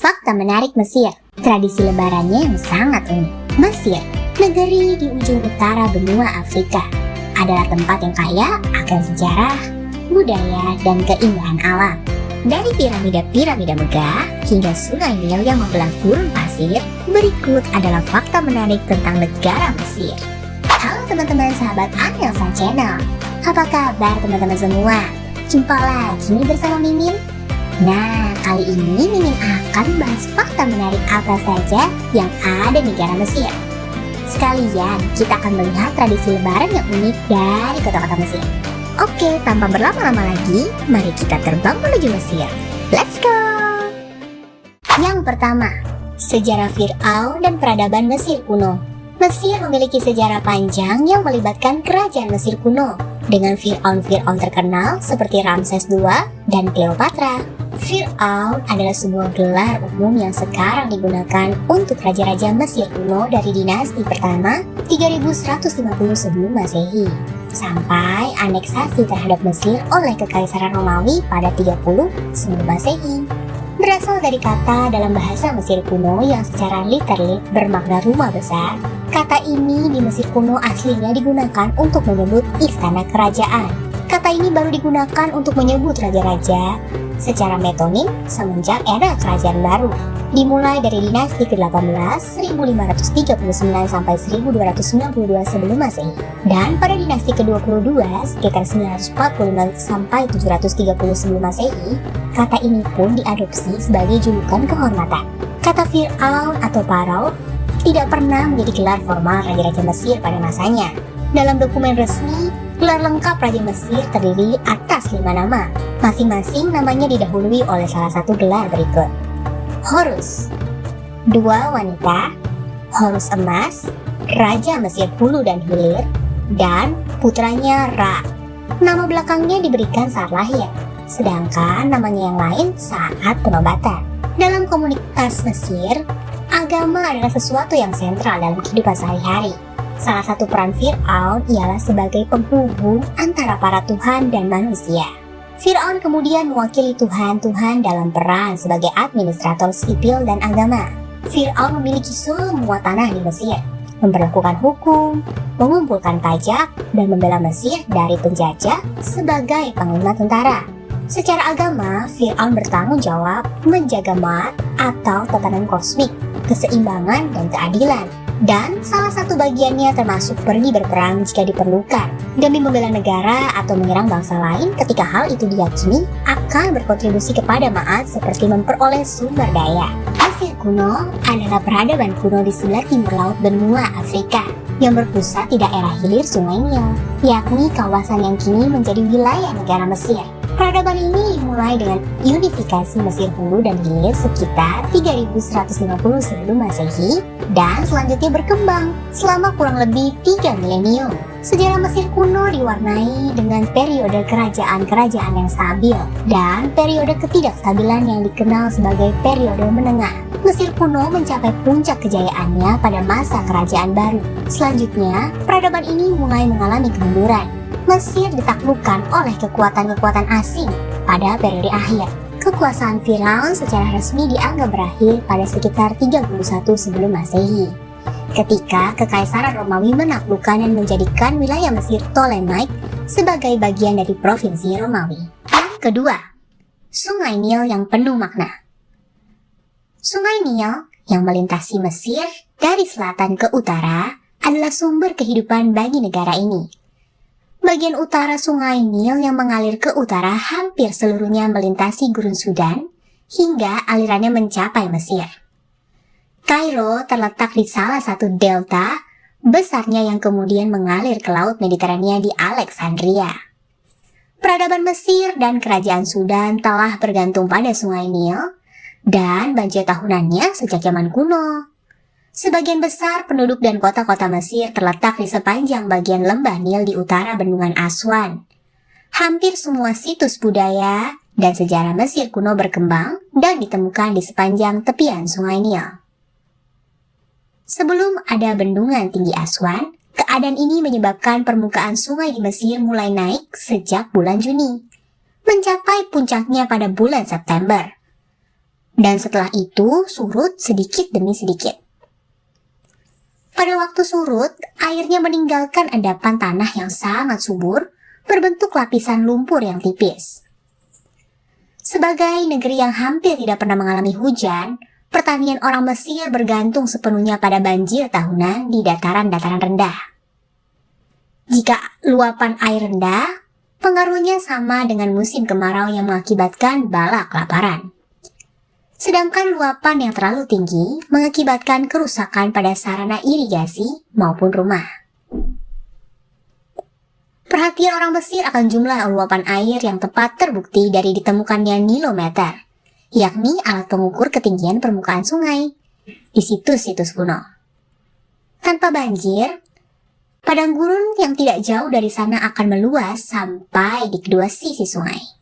Fakta menarik Mesir, tradisi lebarannya yang sangat unik. Mesir, negeri di ujung utara benua Afrika, adalah tempat yang kaya akan sejarah, budaya, dan keindahan alam. Dari piramida-piramida megah hingga sungai Nil yang membelah gurun pasir, berikut adalah fakta menarik tentang negara Mesir. Halo teman-teman sahabat Anelsa Channel, apa kabar teman-teman semua? Jumpa lagi bersama Mimin. Nah, kali ini Mimin akan membahas fakta menarik apa saja yang ada di negara Mesir. Sekalian, kita akan melihat tradisi lebaran yang unik dari kota-kota Mesir. Oke, tanpa berlama-lama lagi, mari kita terbang menuju Mesir. Let's go! Yang pertama, sejarah Fir'aun dan peradaban Mesir kuno. Mesir memiliki sejarah panjang yang melibatkan kerajaan Mesir kuno dengan Fir'aun-Fir'aun terkenal seperti Ramses II dan Cleopatra. Fir'aun adalah sebuah gelar umum yang sekarang digunakan untuk raja-raja Mesir kuno dari dinasti pertama 3150 sebelum Masehi sampai aneksasi terhadap Mesir oleh Kekaisaran Romawi pada 30 sebelum Masehi. Berasal dari kata dalam bahasa Mesir kuno yang secara literal bermakna rumah besar. Kata ini di Mesir kuno aslinya digunakan untuk menyebut istana kerajaan. Kata ini baru digunakan untuk menyebut raja-raja secara metonim semenjak era kerajaan baru, dimulai dari dinasti ke-18 1539 sampai 1292 sebelum Masehi, dan pada dinasti ke-22 sekitar 945 sampai 730 sebelum Masehi. Kata ini pun diadopsi sebagai julukan kehormatan. Kata Fir'aun atau Parao tidak pernah menjadi gelar formal raja-raja Mesir pada masanya. Dalam dokumen resmi, gelar lengkap Raja Mesir terdiri atas 5 nama. Masing-masing namanya didahului oleh salah satu gelar berikut. Horus, 2 wanita, Horus emas, Raja Mesir Hulu dan Hilir, dan putranya Ra. Nama belakangnya diberikan saat lahir, sedangkan namanya yang lain saat penobatan. Dalam komunitas Mesir, agama adalah sesuatu yang sentral dalam kehidupan sehari-hari. Salah satu peran Fir'aun ialah sebagai penghubung antara para tuhan dan manusia. Fir'aun kemudian mewakili tuhan-tuhan dalam peran sebagai administrator sipil dan agama. Fir'aun memiliki semua tanah di Mesir, memperlakukan hukum, mengumpulkan pajak, dan membela Mesir dari penjajah sebagai panglima tentara. Secara agama, Fir'aun bertanggung jawab menjaga Ma'at atau tatanan kosmik, keseimbangan, dan keadilan. Dan salah satu bagiannya termasuk pergi berperang jika diperlukan demi membela negara atau menyerang bangsa lain ketika hal itu diyakini akan berkontribusi kepada Ma'at seperti memperoleh sumber daya. Mesir kuno adalah peradaban kuno di sebelah timur laut benua Afrika yang berpusat di daerah hilir Sungai Nil, yakni kawasan yang kini menjadi wilayah negara Mesir. Peradaban ini dimulai dengan unifikasi Mesir Hulu dan Hilir sekitar 3150 sebelum Masehi dan selanjutnya berkembang selama kurang lebih 3 milenium. Sejarah Mesir kuno diwarnai dengan periode kerajaan-kerajaan yang stabil dan periode ketidakstabilan yang dikenal sebagai periode menengah. Mesir kuno mencapai puncak kejayaannya pada masa kerajaan baru. Selanjutnya, peradaban ini mulai mengalami kemunduran. Mesir ditaklukkan oleh kekuatan-kekuatan asing pada periode akhir. Kekuasaan Firaun secara resmi dianggap berakhir pada sekitar 31 sebelum Masehi, ketika Kekaisaran Romawi menaklukkan dan menjadikan wilayah Mesir Ptolemaic sebagai bagian dari provinsi Romawi. Yang kedua, Sungai Nil yang penuh makna. Sungai Nil yang melintasi Mesir dari selatan ke utara adalah sumber kehidupan bagi negara ini. Bagian utara Sungai Nil yang mengalir ke utara hampir seluruhnya melintasi Gurun Sudan hingga alirannya mencapai Mesir. Kairo terletak di salah satu delta besarnya yang kemudian mengalir ke Laut Mediterania di Alexandria. Peradaban Mesir dan Kerajaan Sudan telah bergantung pada Sungai Nil dan banjir tahunannya sejak zaman kuno. Sebagian besar penduduk dan kota-kota Mesir terletak di sepanjang bagian lembah Nil di utara bendungan Aswan. Hampir semua situs budaya dan sejarah Mesir kuno berkembang dan ditemukan di sepanjang tepian Sungai Nil. Sebelum ada bendungan tinggi Aswan, keadaan ini menyebabkan permukaan sungai di Mesir mulai naik sejak bulan Juni, mencapai puncaknya pada bulan September. dan setelah itu surut sedikit demi sedikit. Pada waktu surut, airnya meninggalkan endapan tanah yang sangat subur, berbentuk lapisan lumpur yang tipis. Sebagai negeri yang hampir tidak pernah mengalami hujan, pertanian orang Mesir bergantung sepenuhnya pada banjir tahunan di dataran-dataran rendah. Jika luapan air rendah, pengaruhnya sama dengan musim kemarau yang mengakibatkan bala kelaparan. Sedangkan luapan yang terlalu tinggi mengakibatkan kerusakan pada sarana irigasi maupun rumah. Perhatian orang Mesir akan jumlah luapan air yang tepat terbukti dari ditemukannya nilometer, yakni alat pengukur ketinggian permukaan sungai, di situs-situs kuno. Tanpa banjir, padang gurun yang tidak jauh dari sana akan meluas sampai di kedua sisi sungai.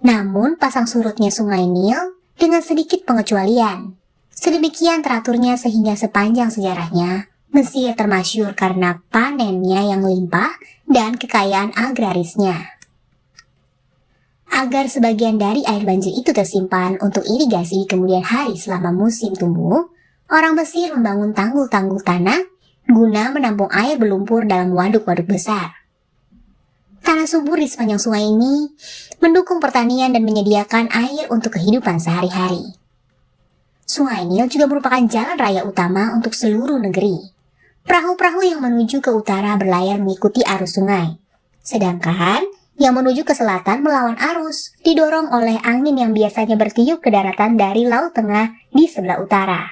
Namun pasang surutnya sungai Nil dengan sedikit pengecualian. Sedemikian teraturnya sehingga sepanjang sejarahnya, Mesir termasyhur karena panennya yang limpah dan kekayaan agrarisnya. Agar sebagian dari air banjir itu tersimpan untuk irigasi kemudian hari selama musim tumbuh, orang Mesir membangun tanggul-tanggul tanah guna menampung air berlumpur dalam waduk-waduk besar. Tanah subur di sepanjang sungai ini mendukung pertanian dan menyediakan air untuk kehidupan sehari-hari. Sungai Nil juga merupakan jalan raya utama untuk seluruh negeri. Perahu-perahu yang menuju ke utara berlayar mengikuti arus sungai, sedangkan yang menuju ke selatan melawan arus, didorong oleh angin yang biasanya bertiup ke daratan dari Laut Tengah di sebelah utara.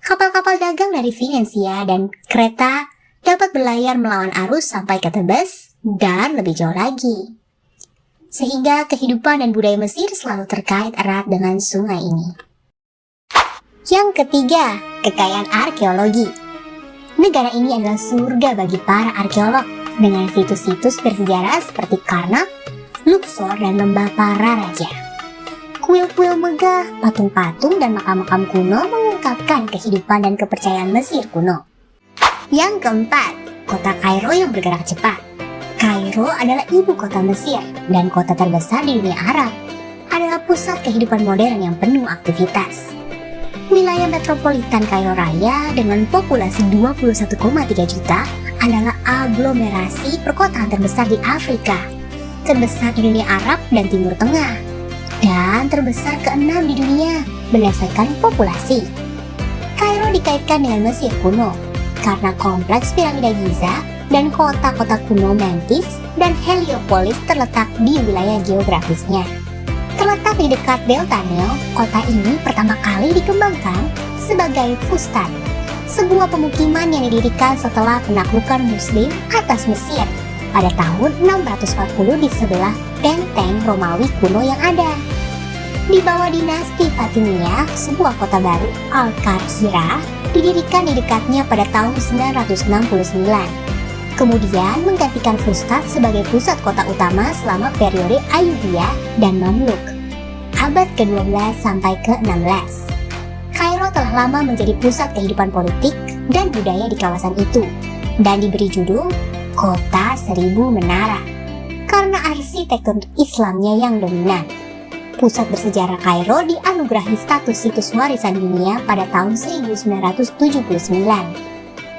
Kapal-kapal dagang dari Venesia dan Kreta dapat berlayar melawan arus sampai ke Tebes dan lebih jauh lagi. Sehingga kehidupan dan budaya Mesir selalu terkait erat dengan sungai ini. Yang ketiga, kekayaan arkeologi. Negara ini adalah surga bagi para arkeolog dengan situs-situs bersejarah seperti Karnak, Luxor, dan lembah para raja. Kuil-kuil megah, patung-patung, dan makam-makam kuno mengungkapkan kehidupan dan kepercayaan Mesir kuno. Yang keempat, kota Kairo yang bergerak cepat. Kairo adalah ibu kota Mesir dan kota terbesar di dunia Arab. Adalah pusat kehidupan modern yang penuh aktivitas. Wilayah metropolitan Kairo Raya dengan populasi 21,3 juta adalah aglomerasi perkotaan terbesar di Afrika, terbesar di dunia Arab dan Timur Tengah, dan terbesar ke-6 di dunia berdasarkan populasi. Kairo dikaitkan dengan Mesir kuno karena kompleks piramida Giza dan kota-kota kuno Memphis dan Heliopolis terletak di wilayah geografisnya. Terletak di dekat Delta Nil, kota ini pertama kali dikembangkan sebagai Fustat, sebuah pemukiman yang didirikan setelah penaklukan Muslim atas Mesir pada tahun 640 di sebelah benteng Romawi kuno yang ada. Di bawah dinasti Fatimiyah, sebuah kota baru, Al-Qahira, didirikan di dekatnya pada tahun 969. Kemudian menggantikan Fustat sebagai pusat kota utama selama periode Ayyubiyah dan Mamluk, abad ke-12 sampai ke-16. Kairo telah lama menjadi pusat kehidupan politik dan budaya di kawasan itu, dan diberi judul Kota Seribu Menara, karena arsitektur Islamnya yang dominan. Pusat bersejarah Kairo dianugerahi status situs warisan dunia pada tahun 1979.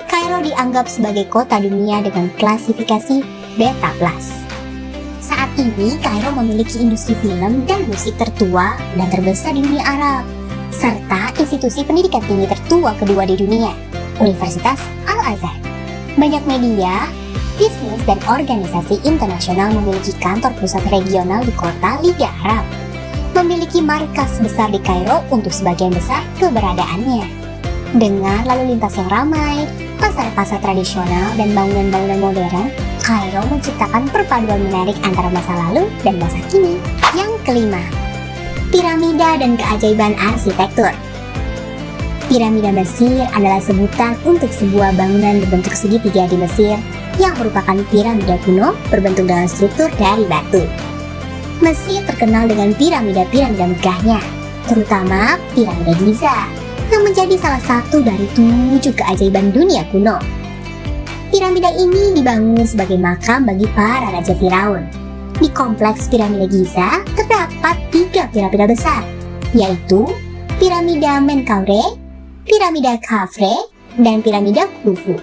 Kairo dianggap sebagai kota dunia dengan klasifikasi Beta Plus. Saat ini, Kairo memiliki industri film dan musik tertua dan terbesar di dunia Arab, serta institusi pendidikan tinggi tertua kedua di dunia, Universitas Al-Azhar. Banyak media, bisnis, dan organisasi internasional memiliki kantor pusat regional di kota Liga Arab, memiliki markas besar di Kairo untuk sebagian besar keberadaannya. Dengan lalu lintas yang ramai, pasar-pasar tradisional, dan bangunan-bangunan modern, Kairo menciptakan perpaduan menarik antara masa lalu dan masa kini. Yang kelima, piramida dan keajaiban arsitektur. Piramida Mesir adalah sebutan untuk sebuah bangunan berbentuk segitiga di Mesir yang merupakan piramida kuno berbentuk dengan struktur dari batu. Mesir terkenal dengan piramida-piramida megahnya, terutama piramida Giza, yang menjadi salah satu dari 7 keajaiban dunia kuno. Piramida ini dibangun sebagai makam bagi para raja Firaun. Di kompleks piramida Giza terdapat 3 piramida besar, yaitu piramida Menkaure, piramida Khafre, dan piramida Khufu.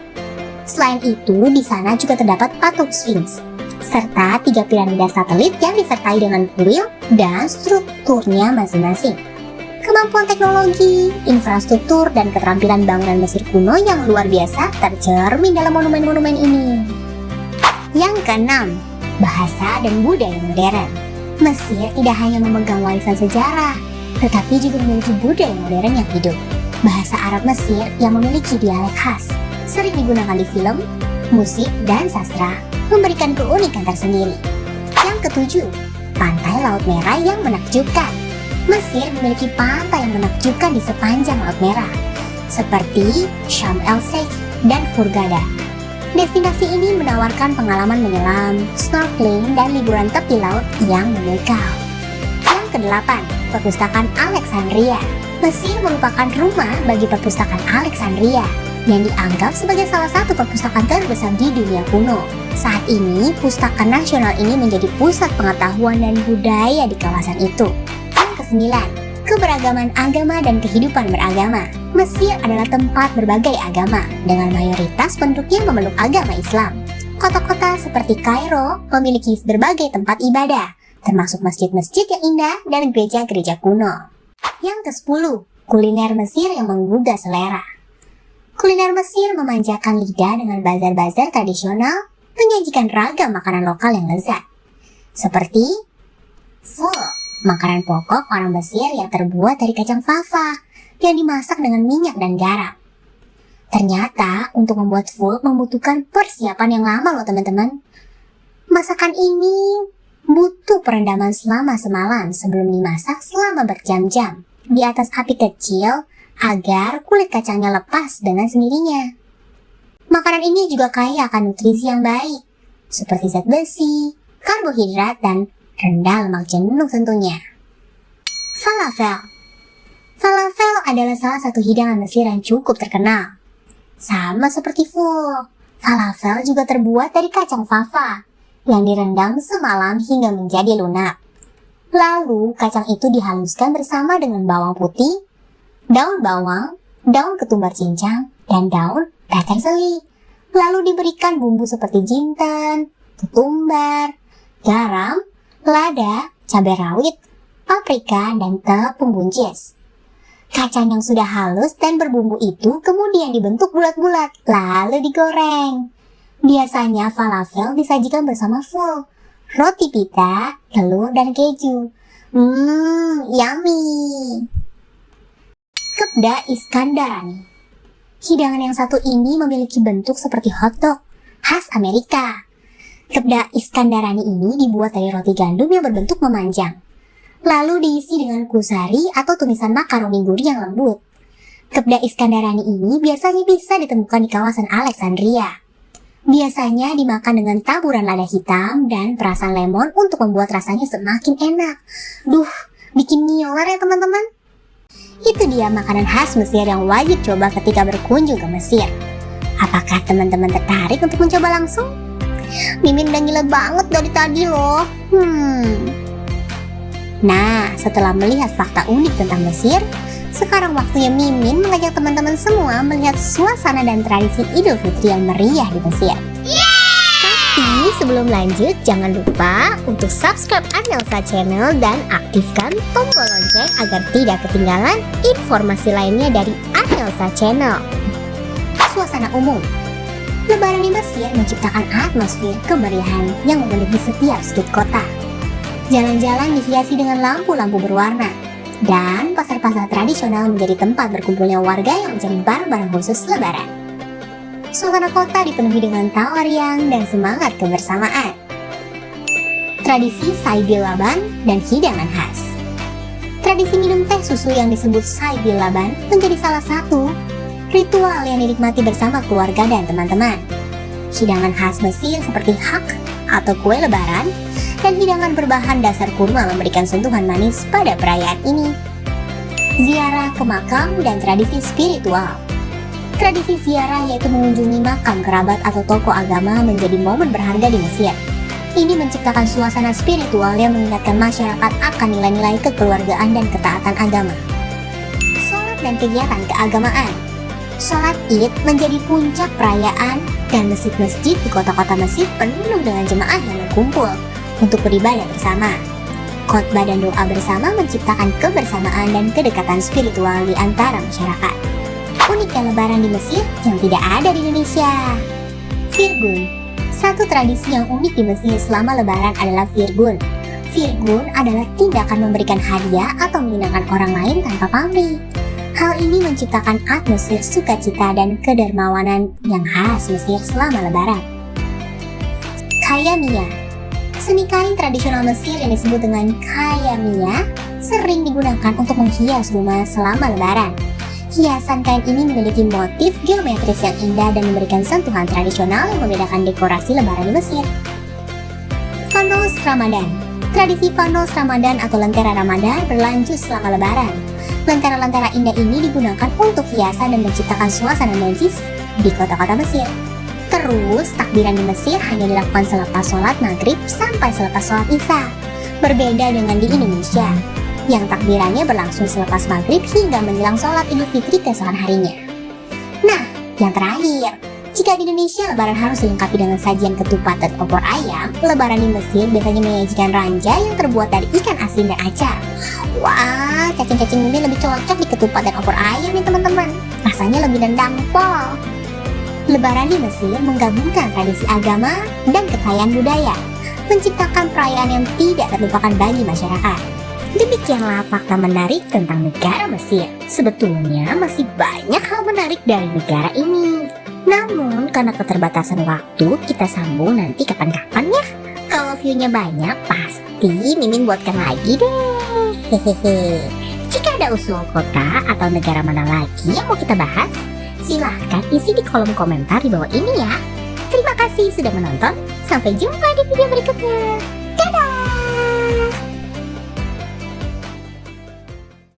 Selain itu, di sana juga terdapat patung Sphinx, serta 3 piramida satelit yang disertai dengan kuil dan strukturnya masing-masing. Kemampuan teknologi, infrastruktur, dan keterampilan bangunan Mesir kuno yang luar biasa tercermin dalam monumen-monumen ini. Yang keenam, bahasa dan budaya modern. Mesir tidak hanya memegang warisan sejarah, tetapi juga memiliki budaya modern yang hidup. Bahasa Arab Mesir yang memiliki dialek khas, sering digunakan di film, musik, dan sastra, memberikan keunikan tersendiri. Yang ketujuh, pantai Laut Merah yang menakjubkan. Mesir memiliki pantai yang menakjubkan di sepanjang Laut Merah, seperti Sharm el-Sheikh dan Hurghada. Destinasi ini menawarkan pengalaman menyelam, snorkeling, dan liburan tepi laut yang memukau. Yang kedelapan, perpustakaan Alexandria. Mesir merupakan rumah bagi perpustakaan Alexandria, yang dianggap sebagai salah satu perpustakaan terbesar di dunia kuno. Saat ini, Pustaka Nasional ini menjadi pusat pengetahuan dan budaya di kawasan itu. Yang kesembilan, keberagaman agama dan kehidupan beragama. Mesir adalah tempat berbagai agama, dengan mayoritas penduduknya memeluk agama Islam. Kota-kota seperti Kairo memiliki berbagai tempat ibadah, termasuk masjid-masjid yang indah dan gereja-gereja kuno. Yang ke-10, kuliner Mesir yang menggugah selera. Kuliner Mesir memanjakan lidah dengan bazar-bazar tradisional, menyajikan ragam makanan lokal yang lezat, seperti pho, makanan pokok orang Mesir yang terbuat dari kacang fava yang dimasak dengan minyak dan garam. Ternyata untuk membuat pho membutuhkan persiapan yang lama loh teman-teman. Masakan ini butuh perendaman selama semalam sebelum dimasak selama berjam-jam di atas api kecil agar kulit kacangnya lepas dengan sendirinya. Makanan ini juga kaya akan nutrisi yang baik, seperti zat besi, karbohidrat, dan rendah lemak jenuh tentunya. Falafel. Falafel adalah salah satu hidangan Mesir yang cukup terkenal. Sama seperti pho, falafel juga terbuat dari kacang fava yang direndam semalam hingga menjadi lunak. Lalu kacang itu dihaluskan bersama dengan bawang putih, daun bawang, daun ketumbar cincang, dan daun peterseli. Lalu diberikan bumbu seperti jintan, ketumbar, garam, lada, cabai rawit, paprika, dan tepung buncis. Kacang yang sudah halus dan berbumbu itu kemudian dibentuk bulat-bulat, lalu digoreng. Biasanya falafel disajikan bersama pho, roti pita, telur, dan keju. Yummy! Kebda Iskandarani. Hidangan yang satu ini memiliki bentuk seperti hotdog, khas Amerika. Kebda Iskandarani ini dibuat dari roti gandum yang berbentuk memanjang, lalu diisi dengan kusari atau tumisan makaroni gurih yang lembut. Kebda Iskandarani ini biasanya bisa ditemukan di kawasan Alexandria. Biasanya dimakan dengan taburan lada hitam dan perasan lemon untuk membuat rasanya semakin enak. Bikin ngiler ya teman-teman. Itu dia makanan khas Mesir yang wajib coba ketika berkunjung ke Mesir. Apakah teman-teman tertarik untuk mencoba langsung? Mimin udah gila banget dari tadi loh. Nah, setelah melihat fakta unik tentang Mesir, sekarang waktunya Mimin mengajak teman-teman semua melihat suasana dan tradisi Idul Fitri yang meriah di Mesir. Tapi sebelum lanjut, jangan lupa untuk subscribe Anelsa Channel dan aktifkan tombol lonceng agar tidak ketinggalan informasi lainnya dari Anelsa Channel. Suasana umum. Lebaran di Mesir menciptakan atmosfer kemeriahan yang memenuhi setiap sudut kota. Jalan-jalan dihiasi dengan lampu-lampu berwarna, dan pasar-pasar tradisional menjadi tempat berkumpulnya warga yang mencari barang-barang khusus Lebaran. Suasana kota dipenuhi dengan tawa riang dan semangat kebersamaan. Tradisi Shai bil Laban dan hidangan khas. Tradisi minum teh susu yang disebut Shai bil Laban menjadi salah satu ritual yang dinikmati bersama keluarga dan teman-teman. Hidangan khas Mesir seperti hak atau kue lebaran dan hidangan berbahan dasar kurma memberikan sentuhan manis pada perayaan ini. Ziarah ke makam dan tradisi spiritual. Tradisi ziarah yaitu mengunjungi makam kerabat atau tokoh agama menjadi momen berharga di Mesir. Ini menciptakan suasana spiritual yang mengingatkan masyarakat akan nilai-nilai kekeluargaan dan ketaatan agama. Sholat dan kegiatan keagamaan. Sholat Id menjadi puncak perayaan dan masjid-masjid di kota-kota Mesir penuh dengan jemaah yang berkumpul untuk beribadah bersama. Khotbah dan doa bersama menciptakan kebersamaan dan kedekatan spiritual di antara masyarakat. Uniknya Lebaran di Mesir yang tidak ada di Indonesia. Firgun. Satu tradisi yang unik di Mesir selama Lebaran adalah Firgun. Firgun adalah tindakan memberikan hadiah atau menyenangkan orang lain tanpa pamrih. Hal ini menciptakan atmosfer sukacita dan kedermawanan yang khas Mesir selama Lebaran. Khayamiah. Seni kain tradisional Mesir yang disebut dengan khayamiah sering digunakan untuk menghias rumah selama Lebaran. Hiasan kain ini memiliki motif geometris yang indah dan memberikan sentuhan tradisional yang membedakan dekorasi Lebaran di Mesir. Fanos Ramadan. Tradisi Fanos Ramadan atau Lentera Ramadan berlanjut selama Lebaran. Lentera-lentera indah ini digunakan untuk hiasan dan menciptakan suasana magis di kota-kota Mesir. Terus, takbiran di Mesir hanya dilakukan selepas sholat maghrib sampai selepas sholat isya. Berbeda dengan di Indonesia, yang takbirannya berlangsung selepas maghrib hingga menjelang sholat Idul Fitri keesokan harinya. Nah, yang terakhir, jika di Indonesia Lebaran harus dilengkapi dengan sajian ketupat dan opor ayam, Lebaran di Mesir biasanya menyajikan ranja yang terbuat dari ikan asin dan acar. Wah, cacing-cacing ini lebih cocok di ketupat dan opor ayam nih teman-teman. Rasanya lebih nendang pol. Lebaran di Mesir menggabungkan tradisi agama dan kekayaan budaya, menciptakan perayaan yang tidak terlupakan bagi masyarakat. Demikianlah fakta menarik tentang negara Mesir. Sebetulnya masih banyak hal menarik dari negara ini. Namun karena keterbatasan waktu, kita sambung nanti kapan-kapan ya. Kalau view-nya banyak, pasti Mimin buatkan lagi deh. Hehehe. Jika ada usul kota atau negara mana lagi yang mau kita bahas, silahkan isi di kolom komentar di bawah ini ya. Terima kasih sudah menonton. Sampai jumpa di video berikutnya.